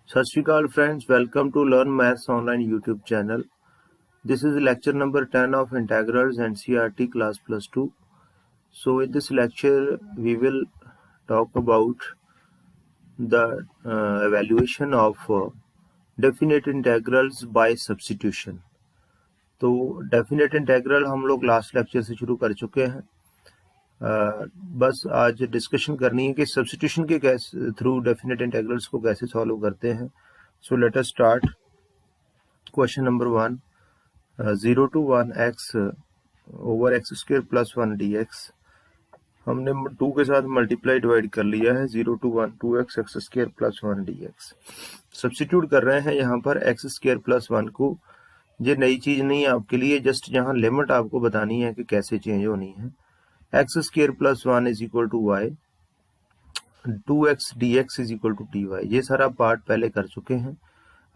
सत श्री अकाल friends, welcome to Learn Maths Online YouTube channel. This is lecture number 10 of Integrals NCERT class plus 2. So in this lecture we will talk about the evaluation of definite integrals by substitution. तो definite integral हम लोग last lecture से शुरू कर चुके हैं. बस आज डिस्कशन करनी है कि सब्स्टिट्यूशन के कैसे थ्रू डेफिनेट इंटेग्रल्स को कैसे सॉल्व करते हैं. So let us start. Question number 1, 0 to 1 x over x square plus 1 dx. हमने 2 के साथ मल्टीप्लाई डिवाइड कर लिया है. 0 to 1 2x x square plus 1 dx. Substitute कर रहे हैं यहाँ पर एक्स स्क्वायर प्लस 1 को. ये नई चीज नहीं है आपके लिए, जस्ट यहाँ लिमिट आपको बतानी है कि कैसे चेंज होनी है. X square plus 1 is equal to y, 2x dx is equal to dy. ये सारा पार्ट पहले कर चुके हैं.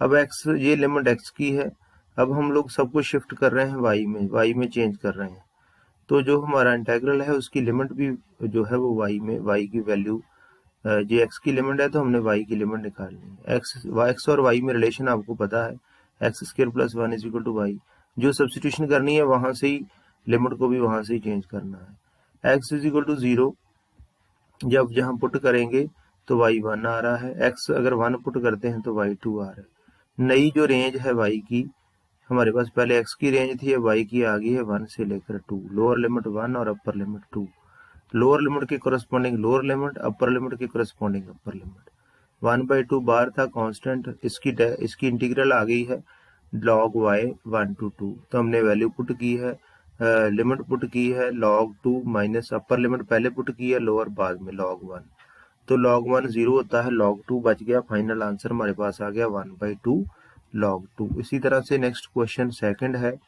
अब x, ये लिमिट x की है. अब हम लोग सब कुछ शिफ्ट कर रहे हैं y में चेंज कर रहे हैं. तो जो हमारा इंटेग्रल है उसकी लिमिट भी जो है वो y में, y की वैल्यू, ये x की लिमिट है तो हमने y की लिमिट निकालनी है. x और y में रिलेशन आपको पता है, x square plus 1 is equal to y. जो सब्स्टिट्यूशन करनी है वहां से ही लिमिट को भी वहां से ही चेंज करना है. x इज इक्वल टू 0 जब जहां पुट करेंगे तो y 1 आ रहा है. x अगर 1 पुट करते हैं तो y 2 आ रहा है. नई जो रेंज है y की, हमारे पास पहले x की रेंज थी, y की आ गई है 1 से लेकर 2. लोअर लिमिट 1 और अपर लिमिट 2. लोअर लिमिट के corresponding lower limit, upper limit के कोरस्पॉन्डिंग अपर लिमिट. 1/2 बार था कांस्टेंट, इसकी इंटीग्रल आ गई है log y 1 to 2. तो हमने वैल्यू पुट की है, लिमिट पुट की है log 2 माइनस अपर लिमिट पहले पुट की है, लोअर बाद में log 1. तो log 1 0 होता है, log 2 बच गया. फाइनल आंसर हमारे पास आ गया 1/2 log 2. इसी तरह से नेक्स्ट क्वेश्चन सेकंड है.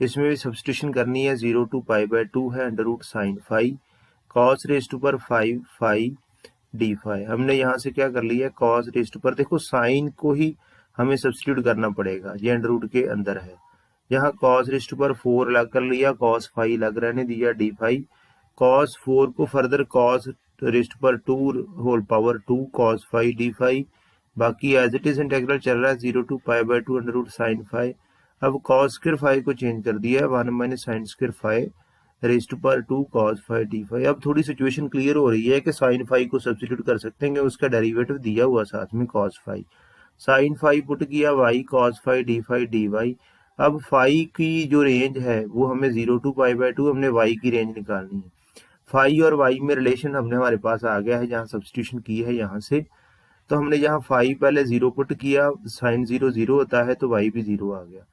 इसमें भी सब्स्टिट्यूशन करनी है. 0 to π/2 है, under root sine phi cos raise to पर 5 फाई डी फाई. हमने यहाँ से क्या कर लिया, कॉस रेज टू पर, देखो साइन को ही हमें सब्स्टिट्यूट करना पड़ेगा, ये अंडर रूट के अंदर है. यहाँ कॉस रेज टू पर 4 अलग कर लिया, कॉस फाई अलग रहने दिया, डी फाई. कॉस 4 को फर्दर कॉस रेज टू पर 2 whole power 2 cos phi d phi. बाकी एज इट इज इंटेग्रल चल रहा है 0 to π/2 under root sine phi. अब कॉस स्क्वायर फाई को चेंज कर दिया है 1 minus sine square phi raise to पर 2 कॉस फाई डी फाई. अब थोड़ी सिचुएशन क्लियर हो रही है कि साइन फाई को सब्स्टिट्यूट कर सकते हैं, उसका डेरिवेटिव दिया हुआ साथ में cos phi. Sine phi put किया, y cos phi d y. अब फाई की जो रेंज है वो हमें 0 to π/2, हमने वाई की रेंज निकालनी है. फाई और वाई में रिलेशन हमने हमारे पास आ गया है जहाँ सब्स्टिट्यूशन की है यहाँ से. तो हमने यहाँ फाई पहले 0 पुट किया, साइन 0 0 होता है तो वाई भी 0 आ गया.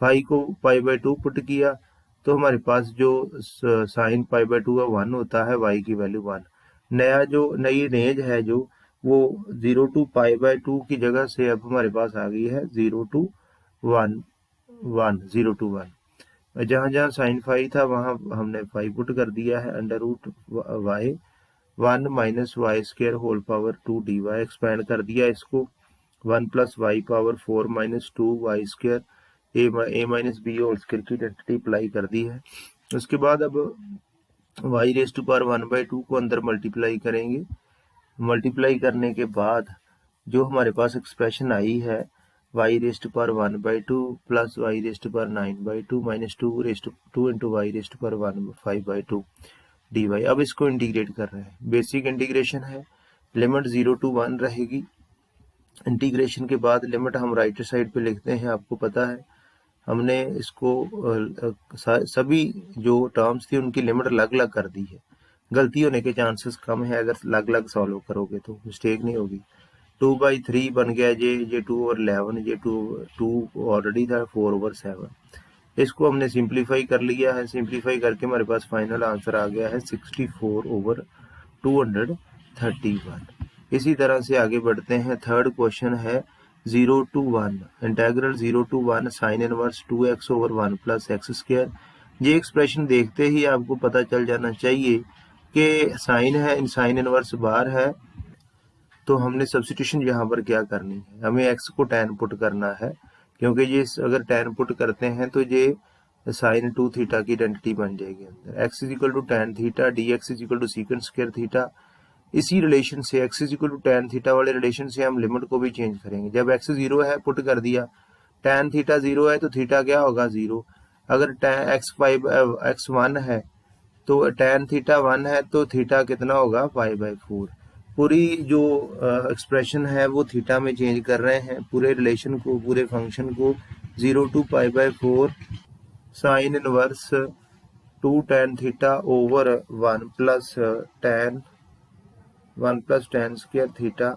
फाई को π/2 पुट किया तो हमारे पास जो साइन π/2 है 1 होता है, वाई की वैल्यू 1. नई रेंज है जो वो 0 to π/2 की जगह से अब हमारे पास आ गई है 0 to 1 0 to 1. जहां जहां साइन फाई था वहां हमने फाई पुट कर दिया है, under root y 1 minus y square whole power 2 dy. Expand कर दिया इसको, 1 plus y power 4 minus 2 y square a minus b whole square की आइडेंटिटी अप्लाई कर दी है. उसके बाद अब वाई रेज टू पावर 1/2 को अंदर मल्टीप्लाई करेंगे. मल्टीप्लाई करने के बाद जो हमारे पास एक्सप्रेशन आई है y raise to power 1/2 plus y raise to power 9/2 minus 2 into y raise to power 5/2 dy. अब इसको इंटीग्रेट कर रहे हैं, बेसिक इंटीग्रेशन है. लिमिट 0 to 1 रहेगी. इंटीग्रेशन के बाद लिमिट हम राइट साइड पे लिखते हैं, आपको पता है हमने इसको सभी जो टर्म्स थी उनकी लिमिट अलग अलग कर दी है. गलती होने के चांसेस कम है, अगर अलग अलग सॉल्व करोगे तो मिस्टेक नहीं होगी. 2/3 बन गया ये 2/11, ये 2 ऑलरेडी था 4/7. इसको हमने सिंप्लीफाई कर लिया है. सिंप्लीफाई करके हमारे पास फाइनल आंसर आ गया है 64/231. इसी तरह से आगे बढ़ते हैं. थर्ड क्वेश्चन है 0 to 1 integral 0 to 1 sine inverse 2x over 1 plus x square. ये एक्सप्रेशन देखते ही आपको पता चल जाना चाहिए कि साइन है, साइन इनवर्स बार है, तो हमने सब्स्टिट्यूशन यहाँ पर क्या करनी है, हमें x को tan पुट करना है, क्योंकि ये अगर tan पुट करते हैं तो ये साइन 2 थीटा की आइडेंटिटी बन जाएगी अंदर. x is equal to tan theta, dx is equal to secant square theta. इसी रिलेशन से x is equal to tan theta वाले रिलेशन से हम लिमिट को भी चेंज करेंगे। जब x 0 है पुट कर दिया, tan थीटा 0 है तो थीटा क्या होगा 0। अगर x 1 है तो tan थीटा 1 है तो थीटा कितना होगा π/4। पूरी जो एक्सप्रेशन है वो थीटा में चेंज कर रहे हैं, पूरे रिलेशन को, पूरे फंक्शन को 0 to π/4 sine inverse 2 tan theta over 1 plus tan square theta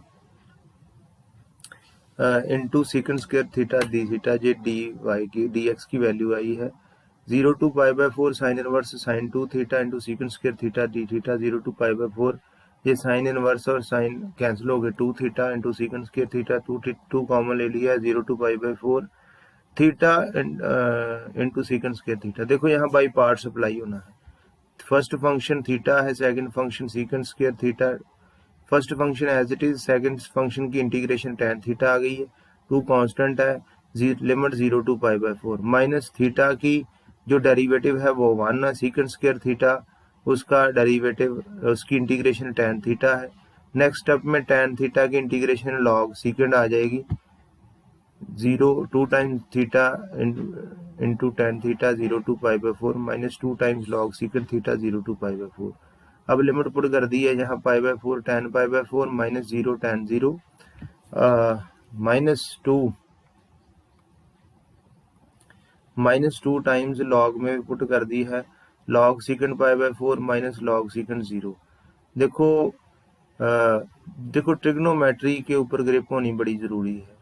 into second square theta d theta, जे डी वाई की डी एक्स की वैल्यू आई है 0 to π/4 sine inverse sine 2 theta into second square theta d theta 0 to π/4, ये sine inverse और sine cancel हो गए 2 theta into second square theta 2 common ले लिया 0 to π/4 theta into second square theta. देखो यहाँ बाई पार्ट्स अप्लाई होना है। फर्स्ट फंक्शन थीटा है, second function second square theta, first function as it is, second function की इंटीग्रेशन tan थीटा आ गई है, 2 कांस्टेंट है, लिमिट 0 to π/4 माइनस थीटा की जो डेरिवेटिव है वो 1 है, सेकंड स्क्वायर थीटा उसका डेरिवेटिव उसकी इंटीग्रेशन tan थीटा है। नेक्स्ट स्टेप में tan थीटा की इंटीग्रेशन लॉग सेकंड आ जाएगी 2 times theta into tan theta 0 to π/4 minus 2 times log second theta 0 to π/4। अब लिमिट पुट कर दी है यहाँ π/4 tan π/4 minus 0 tan 0 minus 2 times log में पुट कर दी है log second π/4 minus log second 0। देखो ट्रिग्नोमेट्री के ऊपर ग्रिप होनी बड़ी ज़रूरी है,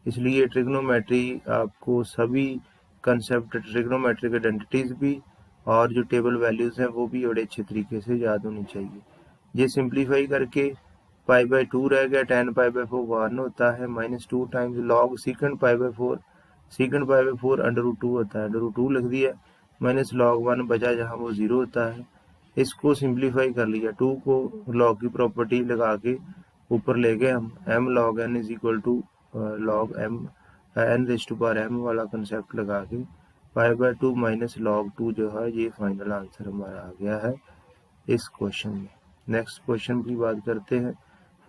इसलिए ट्रिग्नोमेट्री आपको सभी कंसेप्ट ट्रिग्नोमेट्रिक आइडेंटिटीज भी और जो टेबल वैल्यूज हैं वो भी बड़े अच्छे तरीके से याद होनी चाहिए। ये सिंप्लीफाई करके π/2 रह गया, tan π/4 1 होता है, माइनस 2 टाइम्स लॉग सेकंड π/4 √2 होता है, √2 लिख दिया, माइनस लॉग 1 बचा जहाँ वो 0 होता है। इसको सिंप्लीफाई कर लिया, 2 को लॉग की प्रॉपर्टी लगा के ऊपर ले गए हम, m log n is equal to log m n⁻m वाला कंसेप्ट लगा के π/2 माइनस log 2 जो है ये फाइनल आंसर हमारा आ गया है इस क्वेश्चन में। नेक्स्ट क्वेश्चन की बात करते हैं।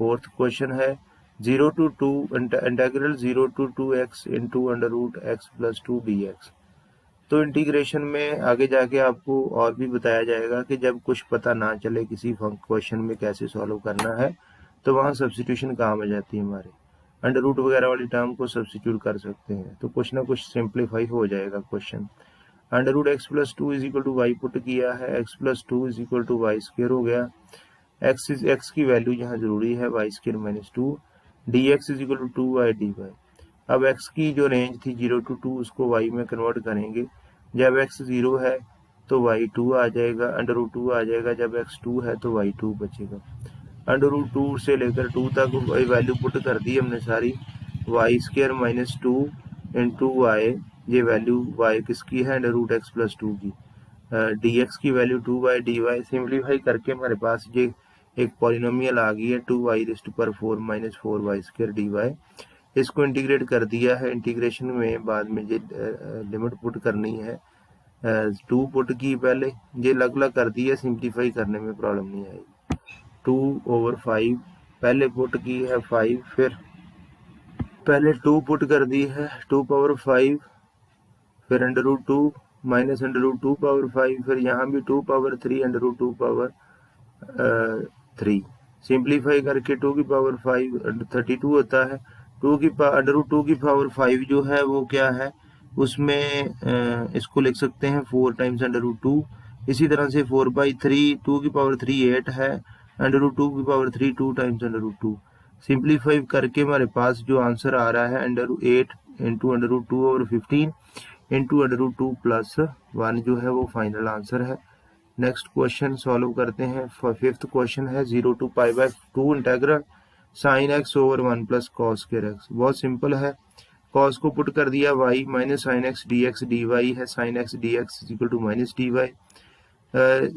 फोर्थ क्वेश्चन है 0 to 2 integral 0 to 2x into √x + 2 dx। तो इंटीग्रेशन में आगे जाके आपको और भी बताया जाएगा कि जब कुछ पता ना चले किसी क्वेश्चन में कैसे सॉल्व करना है तो वहाँ सब्स्टिट्यूशन काम आ जाती है हमारे, अंडर रूट वगैरह वाली टर्म को सब्स्टिट्यूट कर सकते हैं तो कुछ ना कुछ सिंप्लीफाई हो जाएगा question. √x + 2 is equal to y put किया है, x + 2 is equal to y square हो गया, x की वैल्यू यहाँ जरूरी है y square minus 2, dx is equal to 2y dy। अब x की जो रेंज थी 0 to 2 उसको y में कन्वर्ट करेंगे, जब x 0 है तो y 2 आ जाएगा, √2 आ जाएगा, जब x 2 है तो y 2 बचेगा। √2 से लेकर 2 तक वैल्यू पुट कर दी हमने सारी, y square minus 2 into y, ये वैल्यू y किसकी है √x + 2 की, dx की वैल्यू 2y dy। सिंप्लीफाई करके हमारे पास ये एक पॉलिनोमियल आ गई है 2y⁴ - 4y² dy। इसको इंटीग्रेट कर दिया है, इंटीग्रेशन में बाद में ये लिमिट पुट करनी है, 2 पुट की पहले, ये अलग अलग कर दी है, सिंप्लीफाई करने में प्रॉब्लम नहीं आएगी। 2/5 पहले पुट की है 5, फिर पहले 2 पुट कर दी है 2/5, फिर √2 माइनस √2/5, फिर यहाँ भी 2/3 √2/3। सिंप्लीफाई करके 2/5 32 होता है, √2/5 जो है वो क्या है, उसमें इसको लिख सकते हैं 4 टाइम्स √2। इसी तरह से 4/3 2/3 8 है, √2/3 2 टाइम्स √2। सिंप्लीफाई करके हमारे पास जो आंसर आ रहा है 8 इंटू √2/15 इंटू √2 + 1 जो है वो फाइनल आंसर है। नेक्स्ट क्वेश्चन सॉल्व करते हैं। फिफ्थ क्वेश्चन है 0 to π/2 integral sin x over 1 + cos² x। बहुत सिंपल है, cos को पुट कर दिया y minus sin x dx dy है, sin x dx is equal to minus dy।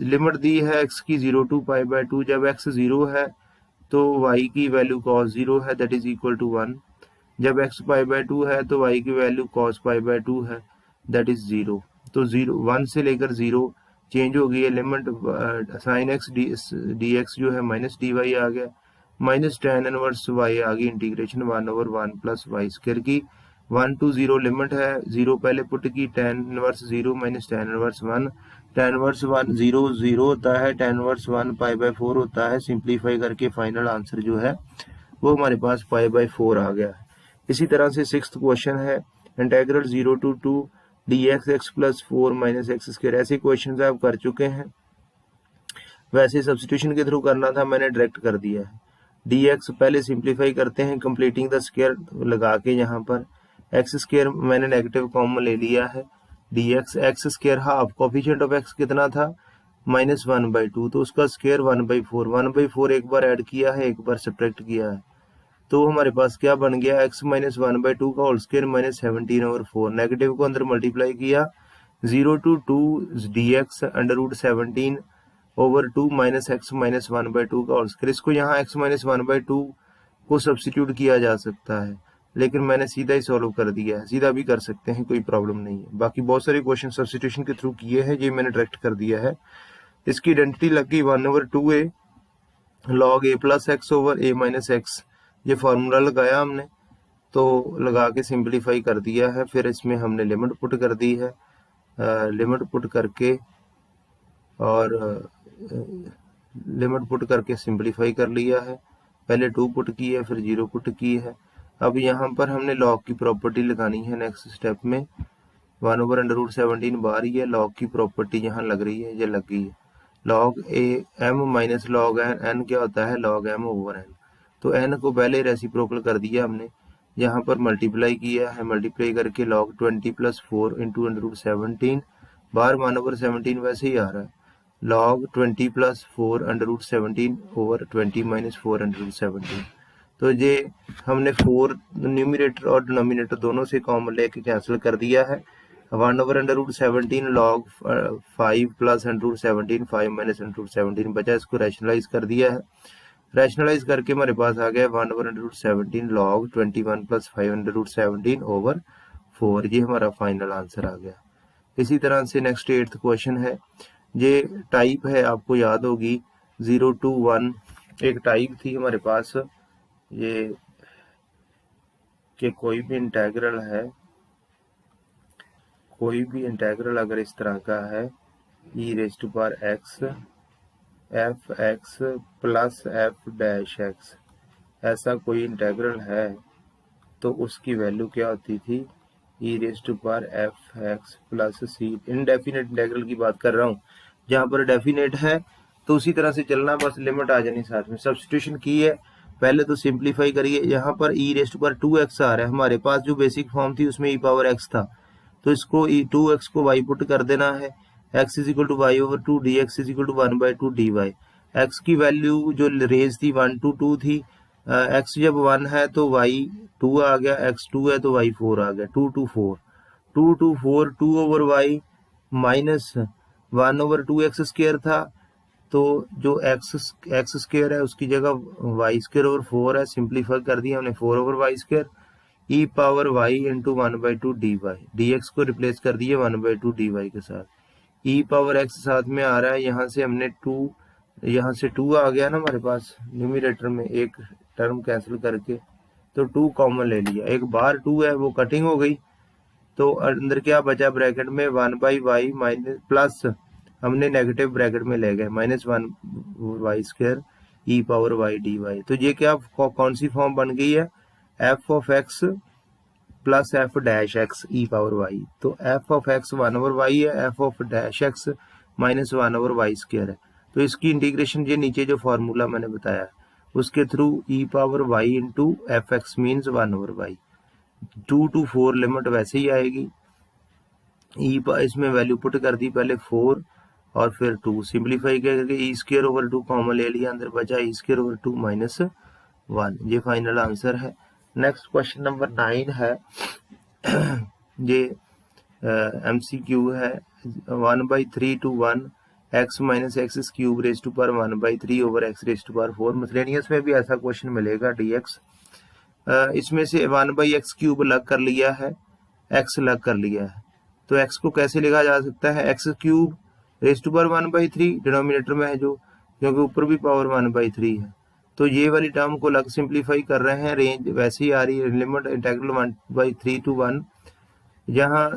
Limit दी है x की 0 to π/2, जब x 0 है तो y की वैल्यू cos 0 है, दैट इज इक्वल टू 1, जब x π/2 है तो y की वैल्यू cos π/2 है, दैट इज 0। तो 1 से लेकर 0 चेंज हो गई है, limit sine x D x जो है माइनस डी वाई आ गया, माइनस टेन इनवर्स वाई आ गई, इंटीग्रेशन 1/1 प्लस वाई स्क्वायर की 1 to 0 लिमिट है, 0 पहले पुट की, tan inverse 0 minus tan inverse 1, tan inverse 1 0 0 होता है, टेन इनवर्स 1 पाई/4 होता है। सिंप्लीफाई करके फाइनल आंसर जो है वो हमारे पास पाई/4 आ गया है। इसी तरह से 6th क्वेश्चन है integral 0 to 2 dx x plus 4 minus x square. ऐसे क्वेश्चन आप कर चुके हैं, वैसे सब्स्टिट्यूशन के थ्रू करना था, मैंने डायरेक्ट कर दिया है। dx पहले सिंप्लीफाई करते हैं कंप्लीटिंग द स्क्वायर लगा के, यहाँ पर एक्स स्क्वायर मैंने नेगेटिव कॉमन ले लिया है, dx x square half coefficient of x कितना था -1/2, तो उसका स्क्वायर 1/4, 1/4 एक बार ऐड किया है, एक बार सब्ट्रैक्ट किया है, तो हमारे पास क्या बन गया x माइनस 1/2 का होल स्क्वायर माइनस 17/4, नेगेटिव को अंदर मल्टीप्लाई किया, 0 to 2 dx √17/2 minus x minus 1/2 का होल स्क्वायर। इसको यहाँ x माइनस 1/2 को सब्स्टिट्यूट किया जा सकता है, लेकिन मैंने सीधा ही सॉल्व कर दिया है, सीधा भी कर सकते हैं, कोई प्रॉब्लम नहीं है। बाकी बहुत सारे क्वेश्चन सब्स्टिट्यूशन के थ्रू किए हैं, ये मैंने डायरेक्ट कर दिया है। इसकी आइडेंटिटी लग गई 1/2a log a plus x over a minus x, ये फार्मूला लगाया हमने, तो लगा के सिंप्लीफाई कर दिया है। फिर इसमें हमने लिमिट पुट कर दी है, लिमिट पुट करके और लिमिट पुट करके सिंप्लीफाई कर लिया है। पहले 2 पुट की है, फिर 0 पुट की है। अब यहाँ पर हमने लॉग की प्रॉपर्टी लगानी है नेक्स्ट स्टेप में, 1/√17 बाहर ही है, लॉग की प्रॉपर्टी यहाँ लग रही है, ये लग गई है। Log a m minus log n, n क्या होता है लॉग एम ओवर एन, तो एन को पहले रेसिप्रोकल कर दिया हमने, यहाँ पर मल्टीप्लाई किया है, मल्टीप्लाई करके log 20 प्लस 4 इंटू √17, बाहर 1/17 वैसे ही आ रहा है, log 20 प्लस 4 √17 ओवर 20 माइनस 4/17, तो ये हमने 4 न्यूमरेटर और डिनोमिनेटर दोनों से कॉमन लेके कैंसिल कर दिया है। 1/√17 log 5 प्लस √17 5 माइनस √17 बचा, इसको रैशनलाइज कर दिया है, रैशनलाइज करके हमारे पास आ गया 1/√17 log 21 प्लस 5/√17 ओवर 4, ये हमारा फाइनल आंसर आ गया। इसी तरह से नेक्स्ट 8th क्वेश्चन है, ये टाइप है, आपको याद होगी 0 to 1 एक टाइप थी हमारे पास, ये कि कोई भी इंटेग्रल है, कोई भी इंटेग्रल अगर इस तरह का है e⁻x f(x) प्लस f'(x), ऐसा कोई इंटेग्रल है, तो उसकी वैल्यू क्या होती थी e⁻f(x) plus c। Indefinite integral की बात कर रहा हूँ, जहाँ पर डेफिनेट है तो उसी तरह से चलना, बस लिमिट आ जानी साथ में। सब्स्टिट्यूशन की है, पहले तो सिंप्लीफाई करिए, यहाँ पर e⁻2x आ रहा है, हमारे पास जो बेसिक फॉर्म थी उसमें e⁻x था, तो इसको 2x को y पुट कर देना है, x is equal to y over 2 dx is equal to 1/2 dy। x की वैल्यू जो रेंज थी 1 to 2 थी, x जब 1 है तो y 2 आ गया, x 2 है तो y 4 आ गया, 2 to 4 2 to 4 2 over y minus 1/2x square था, तो जो x स्क्वायर है उसकी जगह y स्क्वायर ओवर 4 है, सिंप्लीफाई कर दिया हमने 4 over y square e power y into 1/2 dy, dx को रिप्लेस कर दिया 1/2 dy के साथ, e पावर x साथ में आ रहा है, यहाँ से हमने 2, यहाँ से 2 आ गया ना हमारे पास न्यूमरेटर में, एक टर्म कैंसिल करके, तो 2 कॉमन ले लिया, एक बार 2 है वो कटिंग हो गई, तो अंदर क्या बचा ब्रैकेट में 1/y माइनस प्लस हमने नेगेटिव ब्रैकेट में ले गए -1 y square e power y dy, तो ये क्या कौन सी फॉर्म बन गई है f(x) plus f'(x) e power y, तो f(x) 1/y है, f'(x) माइनस 1/y स्क्वायर है, तो इसकी इंटीग्रेशन ये नीचे जो फार्मूला मैंने बताया उसके through e power y into f(x) means 1/y, 2 to 4 limit वैसे ही आएगी, इसमें वैल्यू पुट कर दी, पहले 4 और फिर 2, सिंप्लीफाई करके e स्क्वायर ओवर 2 कॉमन ले लिया, अंदर बचा e स्क्वायर ओवर 2 माइनस 1, ये फाइनल आंसर है। नेक्स्ट क्वेश्चन नंबर 9 है, ये MCQ है, 1/3 to 1 x minus x cube raise to power 1/3 over x raise to power 4, miscellaneous में भी ऐसा क्वेश्चन मिलेगा dx, इसमें से 1/x क्यूब अलग कर लिया है, x अलग कर लिया है, तो x को कैसे लिखा जा सकता है, x cube raise to power 1/3 denominator में है जो, क्योंकि ऊपर भी पावर 1/3 है, तो ये वाली टर्म को अलग सिंप्लीफाई कर रहे हैं। रेंज वैसे ही आ रही है, लिमिट इंटीग्रल 1/3 to 1, यहाँ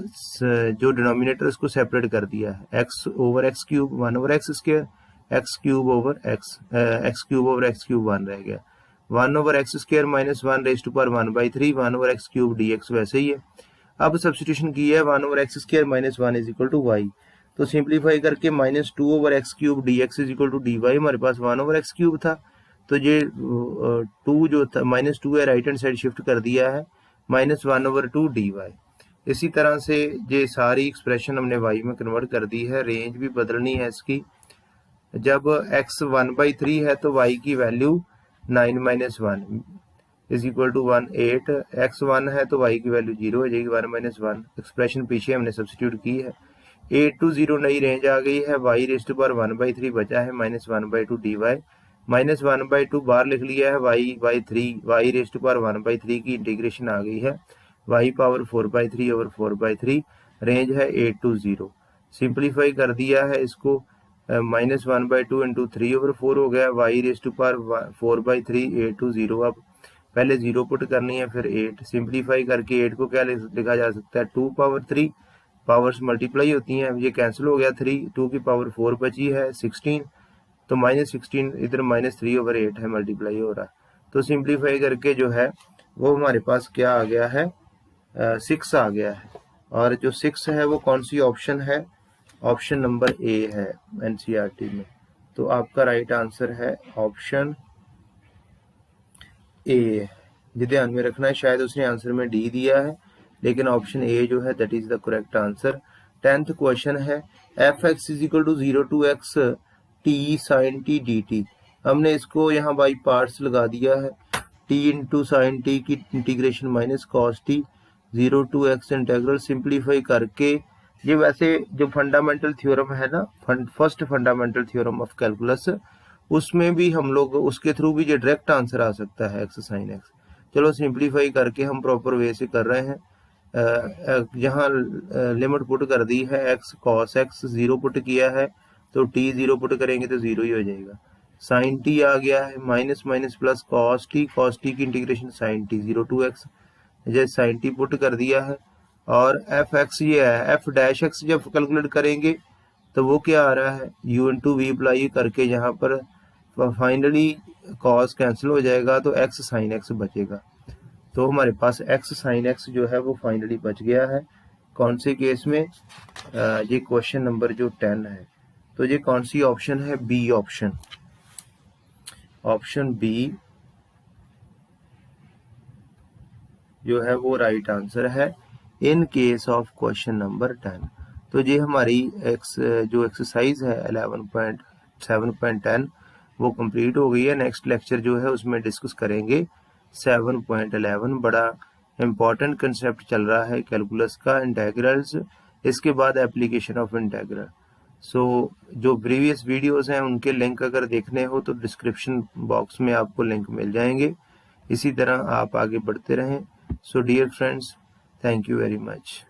जो डिनोमिनेटर उसको सेपरेट कर दिया है, x over x cube 1 over x square, x cube over x, x cube over x cube 1 रह गया, 1 over x square minus 1 raise to power 1/3, 1 over x cube dx वैसे ही है। अब सब्सटीट्यूशन की है 1 over x square minus 1 is equal to y, तो simplify करके -2 over x cube dx is equal to dy, हमारे पास 1 ओवर एक्स क्यूब था, तो ये 2 जो था -2 है राइट हैंड साइड शिफ्ट कर दिया है, -1/2 dy। इसी तरह से ये सारी एक्सप्रेशन हमने y में कन्वर्ट कर दी है, रेंज भी बदलनी है इसकी। जब x 1/3 है तो y की value 9 - 1 is equal to 1 8, x 1 है तो y की वैल्यू 0 हो जाएगी, 1 - 1। एक्सप्रेशन पीछे हमने सब्स्टिट्यूट की है, 8 to 0 नई रेंज आ गई है, y रेज टू पावर 1/3 बचा है, -1/2 dy, -1/2 बाहर लिख लिया है, y/3, y raise to power 1/3 की इंटीग्रेशन आ गई है, y पावर 4/3 ओवर 4/3, रेंज है 8 to 0। सिंप्लीफाई कर दिया है इसको, -1/2 इंटू 3 ओवर 4 हो गया, y raise to power 4/3, 8 to 0। अब पहले 0 पुट करनी है, फिर 8, सिंप्लीफाई करके 8 को क्या लिखा जा सकता है, 2 पावर 3, पावर्स मल्टीप्लाई होती हैं, ये कैंसिल हो गया, 3 2 की पावर 4 बची है 16, तो -16 इधर -3 ओवर 8 है, मल्टीप्लाई हो रहा है, तो सिंप्लीफाई करके जो है वो हमारे पास क्या आ गया है, 6 आ गया है। और जो 6 है वो कौन सी ऑप्शन है, ऑप्शन नंबर ए है एनसीईआरटी में, तो आपका राइट आंसर है ऑप्शन ए। ये ध्यान में रखना है, शायद उसने आंसर में डी दिया है, लेकिन ऑप्शन ए जो है that is the correct answer. 10th question है, f x is equal to 0 to x t sin t dt। हमने इसको यहाँ बाई पार्ट्स लगा दिया है, t इंटू साइन टी की integration minus cos T, 0 to x integral, simplify करके, ये वैसे जो फंडामेंटल थ्योरम है ना, first fundamental theorem of calculus, उसमें भी हम लोग उसके थ्रू भी ये डायरेक्ट आंसर आ सकता है x sin x। चलो सिंप्लीफाई करके हम प्रॉपर वे से कर रहे हैं, यहाँ लिमिट पुट कर दी है, x cos x 0 पुट किया है, तो t 0 पुट करेंगे तो 0 ही हो जाएगा, साइन t आ गया है, minus minus plus cos t की integration sine t 0 to x, जैसे साइन t पुट कर दिया है, और एफ एक्स ये है, एफ डैश एक्स जब कैलकुलेट करेंगे तो वो क्या आ रहा है, u इंटू वी अप्लाई करके यहाँ पर फाइनली कॉस कैंसिल हो जाएगा, तो x साइन x बचेगा, तो हमारे पास x साइन x जो है वो फाइनली बच गया है। कौन से केस में, ये क्वेश्चन नंबर जो 10 है, तो ये कौन सी ऑप्शन है, बी ऑप्शन, ऑप्शन बी जो है वो राइट आंसर है in case of question number 10। तो ये हमारी जो एक्सरसाइज है 11.7.10 वो कंप्लीट हो गई है। नेक्स्ट लेक्चर जो है उसमें डिस्कस करेंगे 7.11, बड़ा इम्पॉर्टेंट कंसेप्ट चल रहा है कैलकुलस का, इंटेग्रल्स, इसके बाद एप्लीकेशन ऑफ इंटेग्रल। सो जो प्रीवियस वीडियोस हैं उनके लिंक अगर देखने हो तो डिस्क्रिप्शन बॉक्स में आपको लिंक मिल जाएंगे। इसी तरह आप आगे बढ़ते रहें। So dear friends, thank you very much.